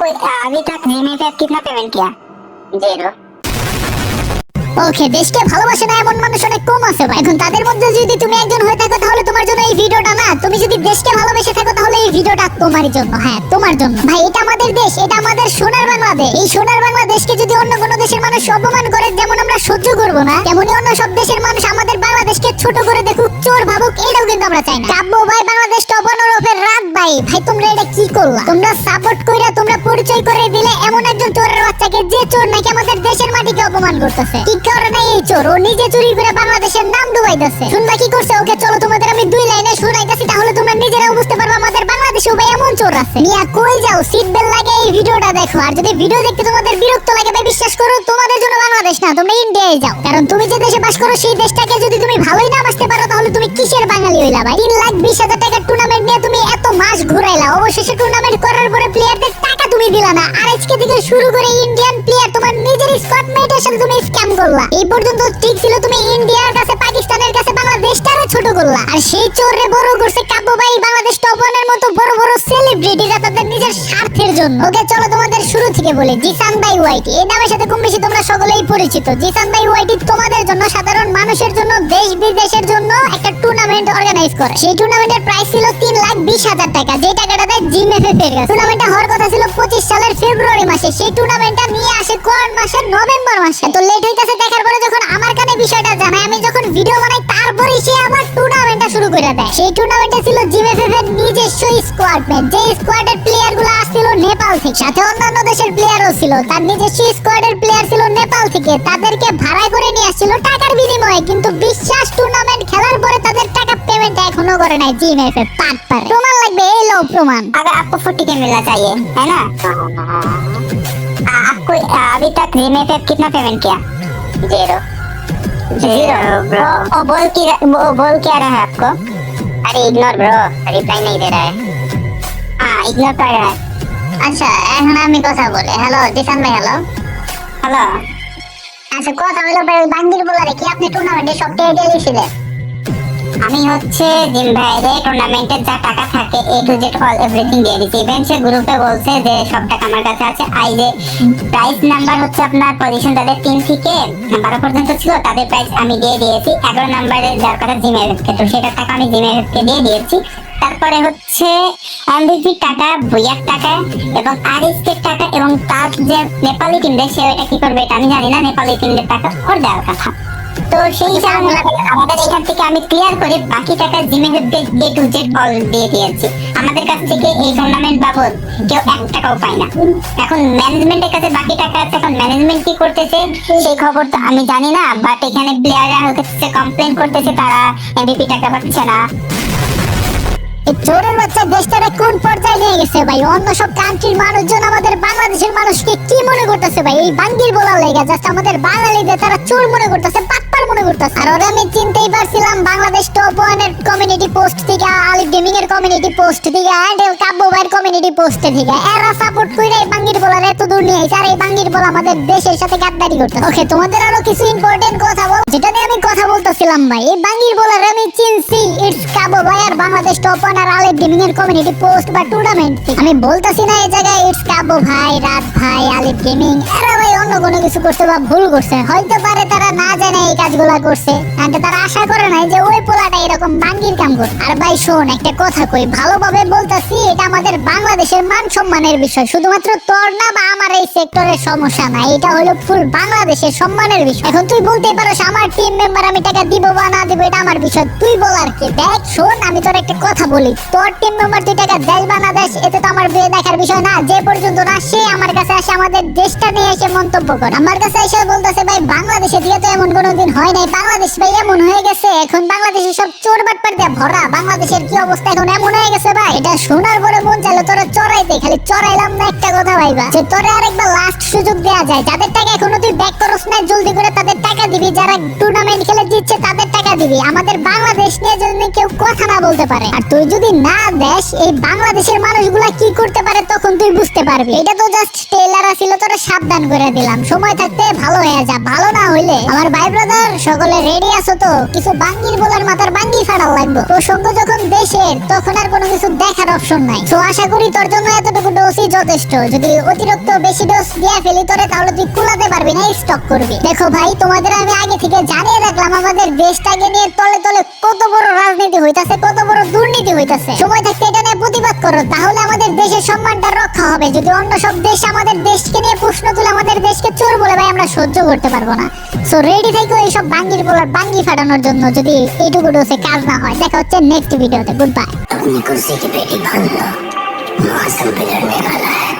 कोई अभी तक जीमे पे कितना पेमेंट किया? 0। ওকে, দেশকে ভালোবাসে না এমন মানুষ অনেক কম আছে ভাই। এখন তাদের মধ্যে যদি তুমি একজন হয়ে থাকো তাহলে তোমার জন্য এই ভিডিওটা না। তুমি যদি দেশকে ভালোবেসে থাকো তাহলে এই ভিডিওটা তোমারই জন্য। হ্যাঁ, তোমার জন্য ভাই। এটা আমাদের দেশ, এটা আমাদের সোনার বাংলাদেশ। এই সোনার বাংলাদেশকে যদি অন্য কোনো দেশের মানুষ অপমান করে যেমন আমরা সহ্য করব না, তেমনি অন্য সব দেশের মানুষ আমাদের বাংলাদেশকে ছোট করে দেখুক, চোর ভাবুক, এটাও কিন্তু আমরা চাই না। কাব্য ভাই বাংলাদেশকে অপমানের রাত ভাই। ভাই তোমরা এটা কি করলা? তোমরা সাপোর্ট কইরা তোমরা পরিচয় করে দিলে এমন একজন চোরের বাচ্চাকে, যে চোর নাকি আমাদের দেশের মাটিকে অপমান করতেছে। ঠিক করে নাই এই চোর, ও নিজে চুরি করে বাংলাদেশের নাম ডুবাইতেছে। শুনবা কি করছে? ওকে চলো তোমাদের আমি 2 লাইনে শুনাইতেছি, তাহলে তোমরা নিজেরাও বুঝতে পারবে আমাদের বাংলাদেশে ভাই এমন চোর আছে। মিয়া কই যাও? সিট বেল্ট লাগে এই ভিডিওটা দেখো। আর যদি ভিডিও দেখতে তোমাদের বিরক্ত লাগে ভাই, বিশ্বাস করো তোমাদের জন্য বাংলাদেশ না, তোমরা ইন্ডিয়ায় যাও। কারণ তুমি যে দেশে বাস করো সেই দেশটাকে যদি তুমি ভালোই না বাসতে পারো তাহলে তুমি কিসের বাঙালি হইলা ভাই? 3,20,000 টাকার টুর্নামেন্ট নিয়ে তুমি এত মাস ঘুরাইলা, অবশেষে টুর্নামেন্ট করার পরে প্লেয়ারদের টাকা তুমি দিলা না। আর আজকে থেকে শুরু করে ইন্ডিয়ান প্লেয়ার তোমার নিজের স্কোয়াড মেটের সাথে তুমি স্ক্যাম করলা। এই পর্যন্ত ঠিক ছিল, তুমি ইন্ডিয়ার কাছে পাকিস্তানের কাছে বাংলাদেশটারে ছোট করলা। আর সেই চোররে বড় করছে কাব্য ভাই বাংলাদেশ টপনের মতো বড় বড় সেলিব্রিটিরা তাদের নিজের স্বার্থের জন্য। ওকে চলো তোমাদের শুরু থেকে বলি। জিসান ভাই ওয়াইটি এই নামের সাথে কম বেশি তোমরা সকলেই পরিচিত। জিসান ভাই ওয়াইটি তোমাদের জন্য, সাধারণ মানুষের জন্য, দেশ বিদেশের জন্য একটা টুর্নামেন্ট অর্গানাইজ করে। সেই টুর্নামেন্টের প্রাইস ছিল 3,20,000 টাকা, যে টাকাটা দেয় জিএমএফএফ এর কাছে। টুর্নামেন্টটা হওয়ার কথা ছিল 25 সালের ফেব্রুয়ারি মাসে, সেই টুর্নামেন্টটা নিয়ে আসে কোন মাসের নভেম্বর মাসে। তো লেট হইতাছে দেখার পরে যখন আমার কানে বিষয়টা জানাই, আমি যখন ভিডিও বানাই তারপরে সে আমার টুর্নামেন্টটা শুরু করে দেয়। সেই টুর্নামেন্টটা ছিল জিএমএফএফ এর নিজস্ব স্কোয়াড ম্যাচ, যে স্কোয়াডের প্লেয়ার গুলো আসছিল নেপাল থেকে, সাথে অন্যান্য দেশের প্লেয়ারও ছিল। তার নিজস্ব স্কোয়াডের প্লেয়ার ছিল নেপাল থেকে, তাদেরকে ভাড়া করে নিয়ে আসছিল টাকার বিনিময়ে। কিন্তু বিশ্বাস টুর্নামেন্ট খেলার পরে তাদের টাকা পেমেন্ট এখনো করে নাই জিএমএফএফ। পাট পারে প্রমাণ লাগবে, এই লো প্রমাণ। अगर आपको 40K मिलना चाहिए है ना, आपको अभी तक जीमे पे कितना पेमेंट किया? 0। 0 ब्रो। वो बोल क्या रहा है आपको? अरे इग्नोर ब्रो, रिप्लाई नहीं दे रहा है। हाँ इग्नोर कर रहा है। আচ্ছা এখন আমি কথা বলি। হ্যালো জিসান ভাই। Hello hello. আচ্ছা কথা হলো ভাই, বাঙ্গির বলারে কি আপনি টুর্নামেন্টে সব টাকা দিয়ে দিয়েছিলেন? আমি হচ্ছে জিম ভাইরে টুর্নামেন্টের যা টাকা থাকে A to Z all everything দিয়ে দিয়েছি। ইভেন সে গ্রুপে বলছে যে সব টাকা আমার কাছে আছে। আই যে প্রাইস নাম্বার হচ্ছে আপনার পজিশন যাদের 3 থেকে 12 পর্যন্ত ছিল তাদের প্রাইস আমি দিয়ে দিয়েছি। 11 নম্বরে যার কথা জিমেরকে, তো সেটার টাকা আমি জিমেরকে দিয়ে দিয়েছি। তারপরে হচ্ছে এমভিপি টাকা, বুইয়ার টাকা এবং আরএসকে টাকা এবং তার যে নেপালি টিম দেয় সে ওটা কি করবে এটা আমি জানি না। নেপালি টিমের টাকা ওর দেওয়ার কথা। তো সেই কারণে আমাদের এখান থেকে আমি ক্লিয়ার করে বাকি টাকা জিমেরকে A to Z অল দিয়ে দিয়েছি। আমাদের কাছ থেকে এই টুর্নামেন্ট বাবদ কেউ 1 টাকাও পায় না। এখন ম্যানেজমেন্টের কাছে বাকি টাকা আছে, এখন ম্যানেজমেন্ট কি করতেছে সেই খবর তো আমি জানি না। বাট এখানে প্লেয়াররা হচ্ছে কমপ্লেন করতেছে তারা এমভিপি টাকা পাচ্ছে না। এই চোরের বাচ্চা দেশটারে কোন পর্যায়ে নিয়ে গেছে ভাই? অন্য সব কান্ট্রির মানুষজন আমাদের বাংলাদেশের মানুষকে কি মনে করতেছে ভাই? এই বাঙ্গির বলার লেগে জাস্ট আমাদের বাঙালিদের তারা চোর মনে করতেছে, পাটপার মনে করতেছে। আর ওরা আমি চিনতেই পারছিলাম বাংলাদেশ টপ ওয়ানের কমিউনিটি পোস্ট থেকে, আলিফ গেমিং এর কমিউনিটি পোস্ট থেকে, হ্যান্ডেল কাব্য ভাইয়ের কমিউনিটি পোস্ট থেকে এরা সাপোর্ট করে এই বাঙ্গির বলার এত দূর নিয়ে এসে। আর এই বাঙ্গির বলা আমাদের দেশের সাথে গাদ্দারি করতেছে। ওকে তোমাদের আরো কিছু ইম্পর্টেন্ট কথা বল, যেটা নিয়ে আমি কথা বলতেছিলাম ভাই। এই বাঙ্গির বলার আমি চিনছি, ইটস কাব্য ভাই আর বাংলাদেশ টপ ওয়ান আর আলিফ গেমিং এর কমিউনিটি পোস্ট বা টুর্নামেন্ট। আমি বলতাছি না এই জায়গায় ইটস কাব্য ভাই, রাত ভাই, আলিফ গেমিং এরা ভাই অন্য কোনো কিছু করছে বা ভুল করছে। হয়তো পারে তারা না জানে এই কাজগুলা করছে, and তারা আশা করে নাই যে ওই পোলাটা এরকম বাঙ্গির কাম করে। আর ভাই শোন একটা কথা কই, ভালোভাবে বলতাছি, এটা আমাদের বাংলাদেশের মান সম্মানের বিষয়। শুধুমাত্র তোর না বা আমার এই সেক্টরের সমস্যা না, এটা হলো ফুল বাংলাদেশের সম্মানের বিষয়। এখন তুই বলতেই পারোস আমার টিম মেম্বার আমি টাকা দিব বা না দিব এটা আমার বিষয়, তুই বল আর কি। দেখ শোন আমি তোর একটা কথা বলি, তোর টিম মেম্বার তুই টাকা দেয় বা না দেশ এতে তো আমার বিয়ে দেখার বিষয় না। যে পর্যন্ত না সে আমার কাছে আসে আমাদের দেশটা নিয়ে এসে মন্তব্য করে, আমার কাছে এসে বলতেছে ভাই বাংলাদেশে দিয়ে তো এমন কোনোদিন হয় নাই, বাংলাদেশ ভাই এমন হয়ে গেছে, এখন বাংলাদেশে সব চোর বাটপার দিয়ে ভরা, বাংলাদেশের কি অবস্থা এখন এমন হয়ে গেছে ভাই। এটা শোনার পরে মন চাইলো তোরা চড়াইতে, খালি চড়াইলাম না একটা কথা ভাইবা যে তোরে আরেকবার লাস্ট সুযোগ দেয়া যায়। যাদের টাকা এখনো তুই ব্যাক করস না জলদি করে তাদের টাকা দিবি, যারা টুর্নামেন্ট খেলে জিতছে তাদের টাকা দিবি। আমাদের বাংলাদেশ নিয়ে যদি কেউ কথা না বলতে পারে, আর তুই যদি না দেশ এই বাংলাদেশের মানুষগুলা কি করতে পারে তখন তুই বুঝতে পারবি। এটা তো জাস্ট টেলার ছিল, তোরা সাবধান করে দিলাম, সময় থাকতে ভালো হয়ে যা। ভালো না হইলে আমার ভাই ব্রাদার সকলে রেডি আছো তো? কিছু বাঙ্গির বলার মাথার বাঙ্গি ফাড়াল লাগবে। তোর সঙ্গ যখন দেশের তখন আর কোনো কিছু দেখার অপশন নাই। তো আশা করি তোর জন্য এতটুকু ডোজই যথেষ্ট। যথেষ্ট। যদি অতিরিক্ত বেশি ডোজ দিয়ে ফেলি তোরে তাহলে তুই কুলাতে পারবি না, স্টক করবি। দেখো ভাই, তোমাদের আমি আগে থেকে জানিয়ে রাখলাম আমাদের দেশটাকে নিয়ে তলে তলে কত বড় রাজনীতি হইতাছে, কত বড় দুর্নীতি হইতাছে। সময় থাকতে এটা নিয়ে প্রতিবাদ করো, তাহলে আমাদের দেশের সম্মানটা রক্ষা হবে। যদি অন্য সব দেশ আমাদের দেশকে নিয়ে প্রশ্ন তুলে আমাদের দেশকে চোর বলে, ভাই আমরা সহ্য করতে পারবো না। সো রেডি থাকো এইসব বাঙ্গির বলার বাঙ্গি ফাটানোর জন্য, যদি এইটুকু ডোজে কাজ না হয়। দেখা হচ্ছে নেক্সট ভিডিওতে। Good bye. अपनी कुर्सी की पेटी बांध लो, मौसम बिगड़ने वाला है।